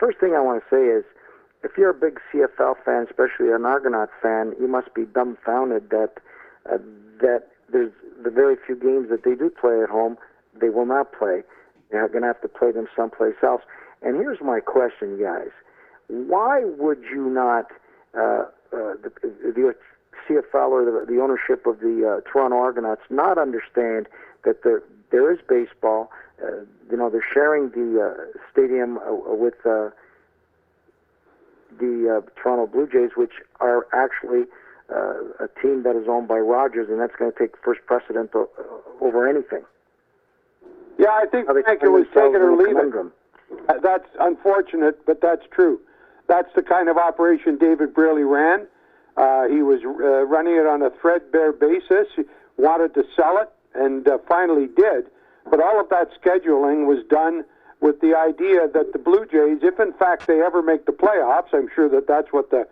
first thing I want to say is, if you're a big CFL fan, especially an Argonauts fan, you must be dumbfounded that there's the very few games that they do play at home, they will not play. They're going to have to play them someplace else. And here's my question, guys. Why would you not, the CFL or the ownership of the Toronto Argonauts not understand that there is baseball? They're sharing the stadium with the Toronto Blue Jays, which are actually a team that is owned by Rogers, and that's going to take first precedent over anything. Yeah, I think Frank, it was take it or leave it. That's unfortunate, but that's true. That's the kind of operation David Braley ran. He was running it on a threadbare basis. He wanted to sell it, and finally did. But all of that scheduling was done with the idea that the Blue Jays, if in fact they ever make the playoffs, I'm sure that that's what the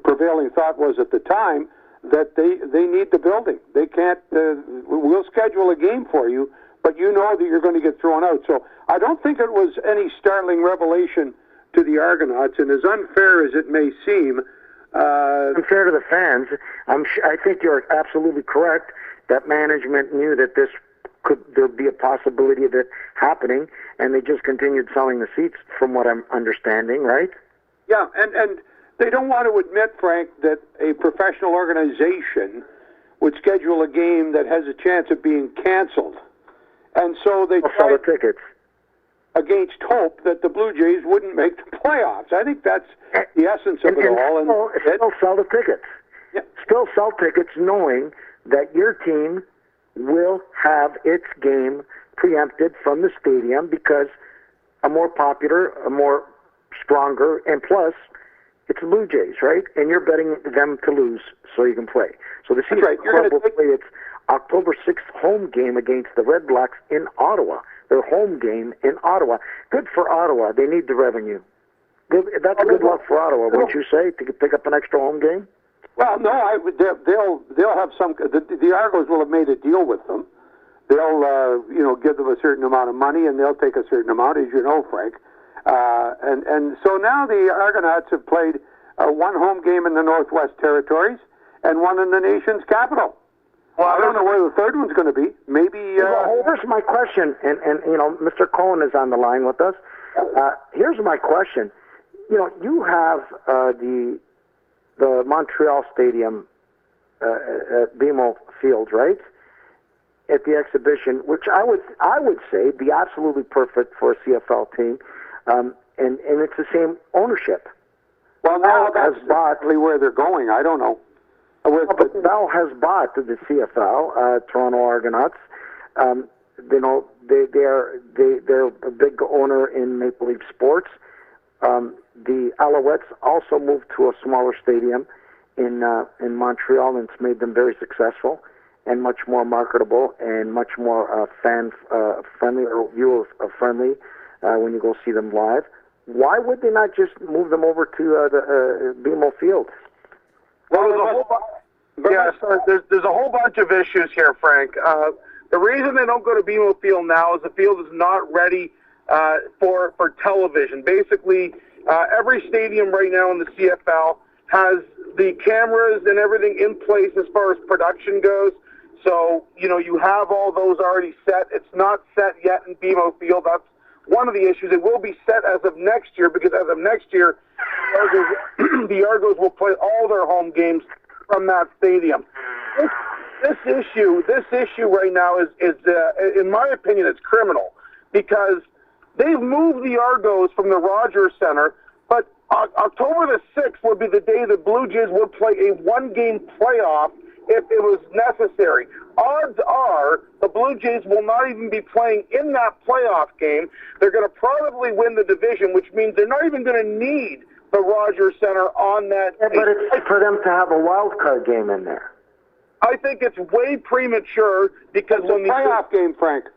prevailing thought was at the time, that they need the building. They can't, we'll schedule a game for you, but you know that you're going to get thrown out. So I don't think it was any startling revelation to the Argonauts, and as unfair as it may seem, unfair to the fans. I think you're absolutely correct that management knew that there'd be a possibility of it happening, and they just continued selling the seats, from what I'm understanding, right? Yeah, and they don't want to admit, Frank, that a professional organization would schedule a game that has a chance of being canceled. And so they sell the tickets against hope that the Blue Jays wouldn't make the playoffs. I think that's the essence of it all. And still sell the tickets. Yeah. Still sell tickets knowing that your team will have its game preempted from the stadium because a more popular, a more stronger, and plus, it's the Blue Jays, right? And you're betting them to lose so you can play. So the CFL Club will play its October 6th home game against the Redblacks in Ottawa. Their home game in Ottawa. Good for Ottawa. They need the revenue. That's good luck for Ottawa, wouldn't you say, to pick up an extra home game? Well, no, they'll have some. The Argos will have made a deal with them. They'll give them a certain amount of money, and they'll take a certain amount, as you know, Frank. And so now the Argonauts have played one home game in the Northwest Territories and one in the nation's capital. Well, I don't know where the third one's going to be. Maybe. Here's my question, and Mr. Cohen is on the line with us. Here's my question. You have the Montreal Stadium at BMO Field, right? At the exhibition, which I would say be absolutely perfect for a CFL team, and it's the same ownership. Well, now that's exactly where they're going. I don't know. But Bell has bought the CFL, Toronto Argonauts. They're a big owner in Maple Leaf Sports. The Alouettes also moved to a smaller stadium in Montreal, and it's made them very successful and much more marketable and much more fan friendly or viewer friendly when you go see them live. Why would they not just move them over to the BMO Field? Well, there's a whole bunch of issues here, Frank. The reason they don't go to BMO Field now is the field is not ready for television. Basically, every stadium right now in the CFL has the cameras and everything in place as far as production goes. So, you have all those already set. It's not set yet in BMO Field. That's one of the issues. It will be set as of next year, because as of next year, the Argos will play all their home games from that stadium. This issue right now is in my opinion, it's criminal, because they've moved the Argos from the Rogers Center, but October the 6th would be the day the Blue Jays would play a one-game playoff if it was necessary. Odds are the Blue Jays will not even be playing in that playoff game. They're going to probably win the division, which means they're not even going to need the Rogers Center on that. Yeah, but it's for them to have a wild card game in there. I think it's way premature, because it's a playoff game, Frank.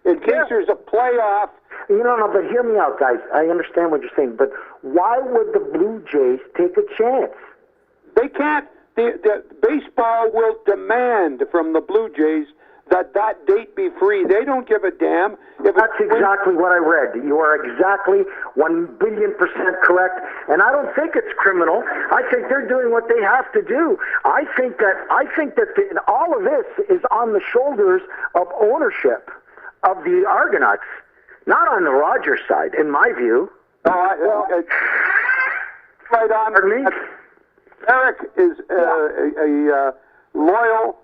In case there's a playoff. No, but hear me out, guys. I understand what you're saying, but why would the Blue Jays take a chance? They can't. The baseball will demand from the Blue Jays that date be free. They don't give a damn. That's exactly what I read. You are exactly 1,000,000,000% correct, and I don't think it's criminal. I think they're doing what they have to do. I think that all of this is on the shoulders of ownership of the Argonauts, not on the Rogers side, in my view. Right on. Pardon me? Eric is a loyal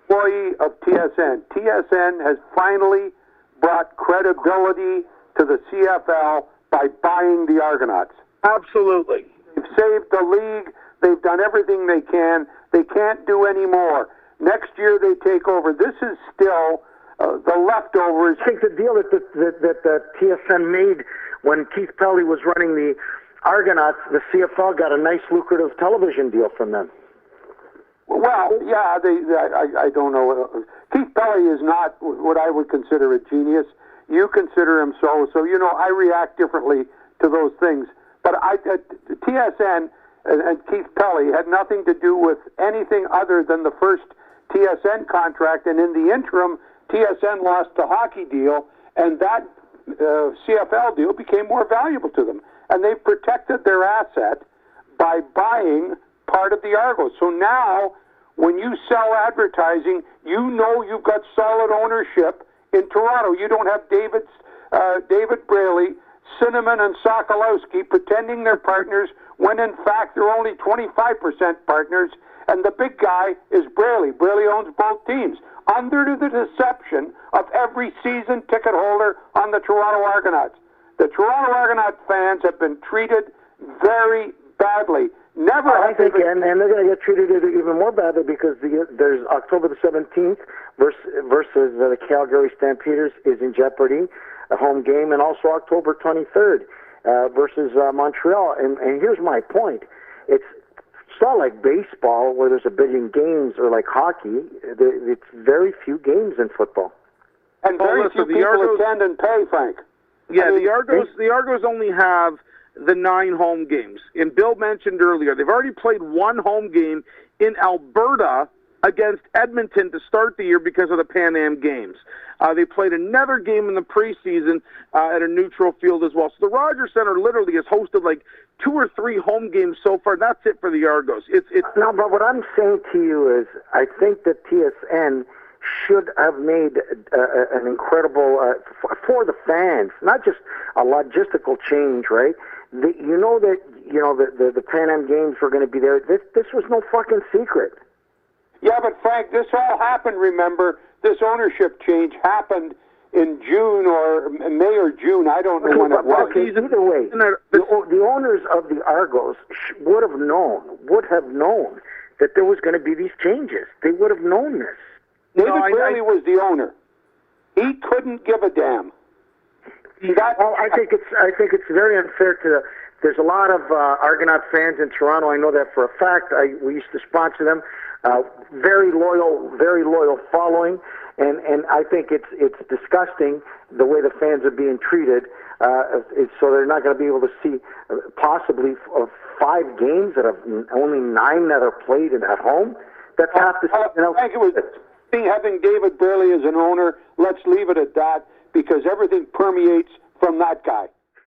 employee of TSN. TSN has finally brought credibility to the CFL by buying the Argonauts. Absolutely. They've saved the league. They've done everything they can. They can't do any more. Next year they take over. This is still the leftovers. I think the deal that the TSN made when Keith Pelley was running the Argonauts, the CFL got a nice lucrative television deal from them. Well, yeah, I don't know. Keith Pelley is not what I would consider a genius. You consider him so. So, I react differently to those things. But TSN and Keith Pelley had nothing to do with anything other than the first TSN contract. And in the interim, TSN lost the hockey deal, and that CFL deal became more valuable to them. And they've protected their asset by buying part of the Argos. So now, when you sell advertising, you've got solid ownership in Toronto. You don't have David Braley, Cinnamon, and Sokolowski pretending they're partners when in fact they're only 25% partners. And the big guy is Braley. Braley owns both teams, under the deception of every season ticket holder on the Toronto Argonauts. The Toronto Argonaut fans have been treated very badly. Never. I think, and they're going to get treated even more badly because there's October the 17th versus the Calgary Stampeders is in jeopardy, a home game, and also October 23rd versus Montreal. And here's my point: it's not like baseball where there's a billion games, or like hockey. It's very few games in football, and very few people attend and pay, Frank. Yeah, the Argos only have the 9 home games. And Bill mentioned earlier, they've already played one home game in Alberta against Edmonton to start the year because of the Pan Am Games. They played another game in the preseason at a neutral field as well. So the Rogers Centre literally has hosted like 2 or 3 home games so far. That's it for the Argos. No, but what I'm saying to you is I think that TSN should have made an incredible, for the fans, not just a logistical change, right? The Pan Am Games were going to be there. This was no fucking secret. Yeah, but Frank, this all happened, remember, this ownership change happened in June or May or June. I don't know when it was. Okay, either way, the owners of the Argos would have known that there was going to be these changes. They would have known this. David Braley was the owner. He couldn't give a damn. I think it's very unfair to. There's a lot of Argonaut fans in Toronto. I know that for a fact. We used to sponsor them. Very loyal following, and I think it's disgusting the way the fans are being treated. So they're not going to be able to see possibly 5 games that have only 9 that are played at home. That's half the. Frank, it was having David Braley as an owner. Let's leave it at that, because everything permeates from that guy.